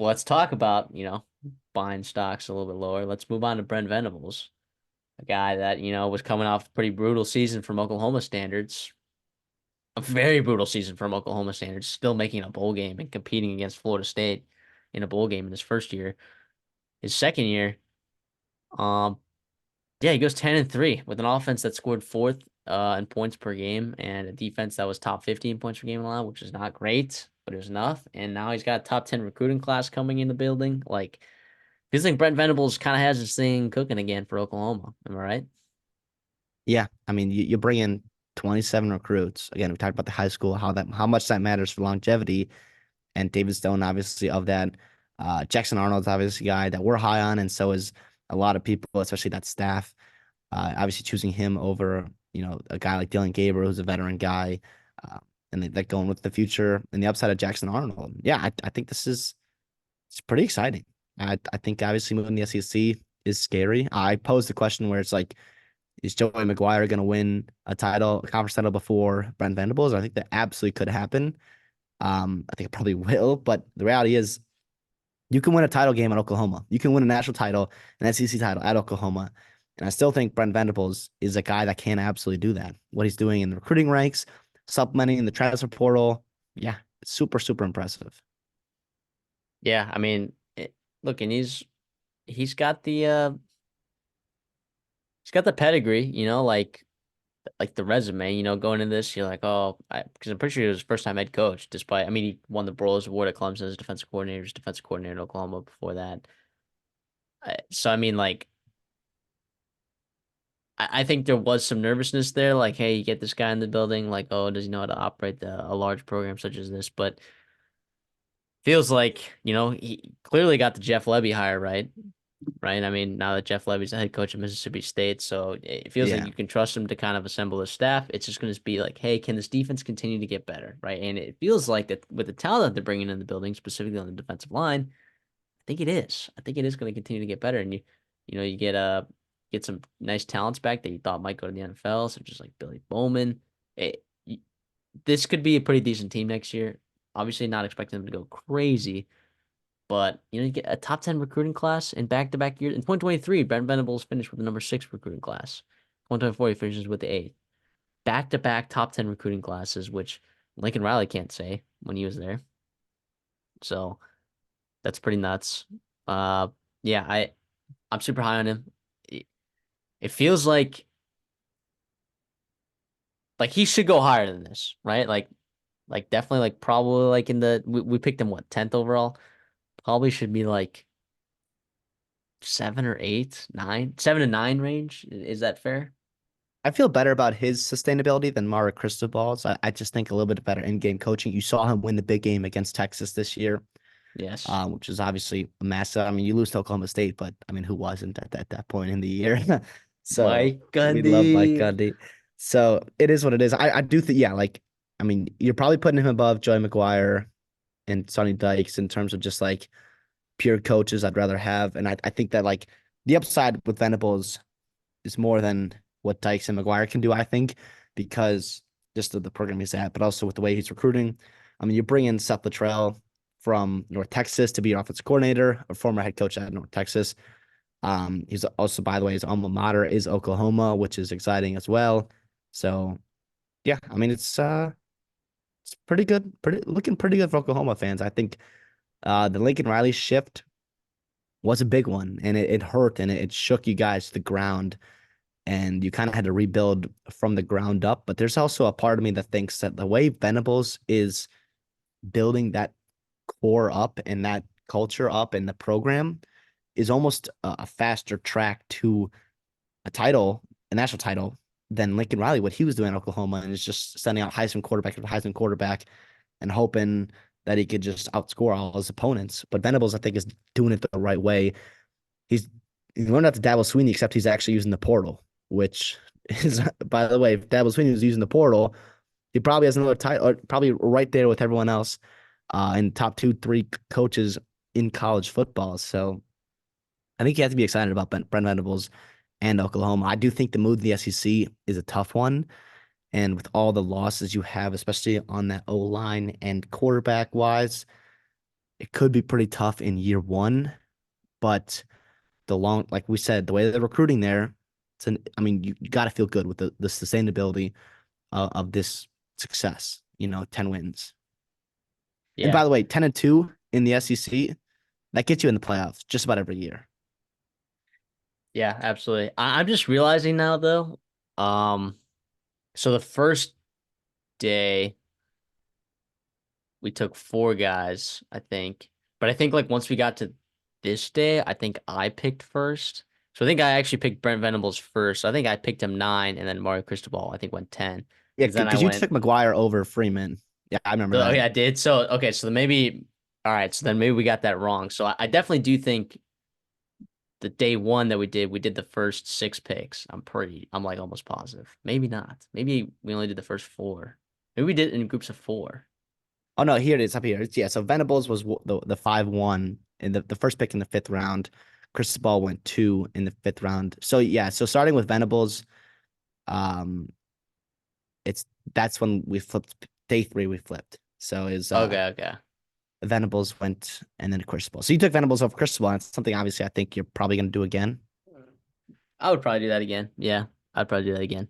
But let's talk about, buying stocks a little bit lower. Let's move on to Brent Venables, a guy that, was coming off a pretty brutal season from Oklahoma standards, a very brutal season from Oklahoma standards, still making a bowl game and competing against Florida State in a bowl game in his first year. His second year, um, yeah, he goes 10-3 with an offense that scored fourth in points per game and a defense that was top 50 in points per game allowed, which is not great, but it was enough. And now he's got a top 10 recruiting class coming in the building. Like, feels like Brent Venables kind of has this thing cooking again for Oklahoma. Am I right? Yeah, I mean, you bring in 27 recruits. Again, we talked about the high school, how much that matters for longevity, and David Stone, obviously, of that. Jackson Arnold's obviously a guy that we're high on, and so is a lot of people, especially that staff. Obviously, choosing him over, a guy like Dylan Gabriel, who's a veteran guy, uh, and they're going with the future and the upside of Jackson Arnold. Yeah, I think it's pretty exciting. I think obviously moving the SEC is scary. I posed the question where it's like, is Joey McGuire going to win a conference title before Brent Venables? I think that absolutely could happen. I think it probably will, but the reality is you can win a title game at Oklahoma. You can win a national title, an SEC title at Oklahoma. And I still think Brent Venables is a guy that can absolutely do that. What he's doing in the recruiting ranks, supplementing in the transfer portal. Yeah, it's super, super impressive. Yeah, I mean, look, and he's got the pedigree, like the resume, going into this, you're like, oh, because I'm pretty sure he was his first time head coach. Despite, I mean, he won the Broyles Award at Clemson as defensive coordinator at Oklahoma before that. So I mean, like, I think there was some nervousness there, like, hey, you get this guy in the building, like, oh, does he know how to operate a large program such as this? But feels like, he clearly got the Jeff Lebby hire right? I mean, now that Jeff Levy's the head coach of Mississippi State, so it feels like Yeah. you can trust him to kind of assemble his staff. It's just going to be like, hey, can this defense continue to get better, right? And it feels like that with the talent that they're bringing in the building, specifically on the defensive line, I think it is. I think it is going to continue to get better, and you get some nice talents back that you thought might go to the NFL, such as like Billy Bowman. It, this could be a pretty decent team next year. Obviously, not expecting them to go crazy, but you get a top 10 recruiting class in back-to-back years. In 2023, Brent Venables finished with the number six recruiting class. 2024, he finishes with the eighth. Back-to-back top 10 recruiting classes, which Lincoln Riley can't say when he was there. So that's pretty nuts. Uh, yeah, I'm super high on him. It feels like he should go higher than this, right? Like definitely like probably like in we picked him what 10th overall. Probably should be like seven or eight, nine, 7 to 9 range. Is that fair? I feel better about his sustainability than Mara Cristobal's. I just think a little bit better in-game coaching. You saw him win the big game against Texas this year, Yes. which is obviously a massive. I mean, you lose to Oklahoma State, but I mean, who wasn't at that point in the year? So Mike we love Mike Gundy. Gundy. So it is what it is. I do think, yeah, like, I mean, you're probably putting him above Joey McGuire and Sonny Dykes in terms of just like pure coaches I'd rather have. And I think that like the upside with Venables is more than what Dykes and McGuire can do, I think, because just of the program he's at, but also with the way he's recruiting. I mean, you bring in Seth Luttrell from North Texas to be your offensive coordinator, a former head coach at North Texas. He's also, by the way, his alma mater is Oklahoma, which is exciting as well. So yeah, I mean it's pretty good, pretty looking pretty good for Oklahoma fans. I think the Lincoln Riley shift was a big one, and it hurt and it shook you guys to the ground, and you kind of had to rebuild from the ground up. But there's also a part of me that thinks that the way Venables is building that core up and that culture up in the program is almost a faster track to a title, a national title, than Lincoln Riley, what he was doing in Oklahoma, and is just sending out Heisman quarterback after Heisman quarterback and hoping that he could just outscore all his opponents. But Venables, I think, is doing it the right way. He's he learned not to dabble Sweeney, except he's actually using the portal, which is, by the way, if Dabble Sweeney was using the portal, he probably has another title, probably right there with everyone else, in top two, three coaches in college football. So I think you have to be excited about Brent Venables and Oklahoma. I do think the move to the SEC is a tough one. And with all the losses you have, especially on that O line and quarterback wise, it could be pretty tough in year one, but like we said, the way they're recruiting there, I mean, you got to feel good with the sustainability of this success. 10 wins. And Yeah. by the way, 10-2 in the SEC, that gets you in the playoffs just about every year. Yeah, absolutely. I'm just realizing now though. Um, so the first day we took four guys, I think. But I think like once we got to this day, I think I picked first. So I think I actually picked Brent Venables first. So I think I picked him 9, and then Mario Cristobal I think went 10. Yeah, Because then I because you went. took McGuire over Freeman. Yeah, I remember Oh that. yeah, I did. So okay, so then maybe all right. So then maybe we got that wrong. So I definitely do think the day one that we did the first 6 picks. I'm like almost positive. Maybe not. Maybe we only did the first 4. Maybe we did it in groups of 4. Oh no, here it is up here. Yeah, so Venables was the 5-1 in the first pick in the fifth round. Cristobal went 2 in the fifth round. So yeah, so starting with Venables, um, it's that's when we flipped day 3. We flipped. So is Okay, okay. Venables went and then Cristobal. So you took Venables over Cristobal. And it's something obviously I think you're probably going to do again. I would probably do that again. Yeah, I'd probably do that again.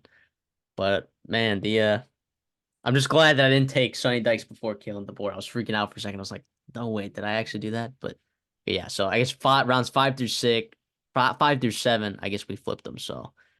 But man, the I'm just glad that I didn't take Sonny Dykes before killing the board. I was freaking out for a second. I was like, no, wait, did I actually do that? But yeah, so I guess rounds 5 through 6, 5 through 7, I guess we flipped them. So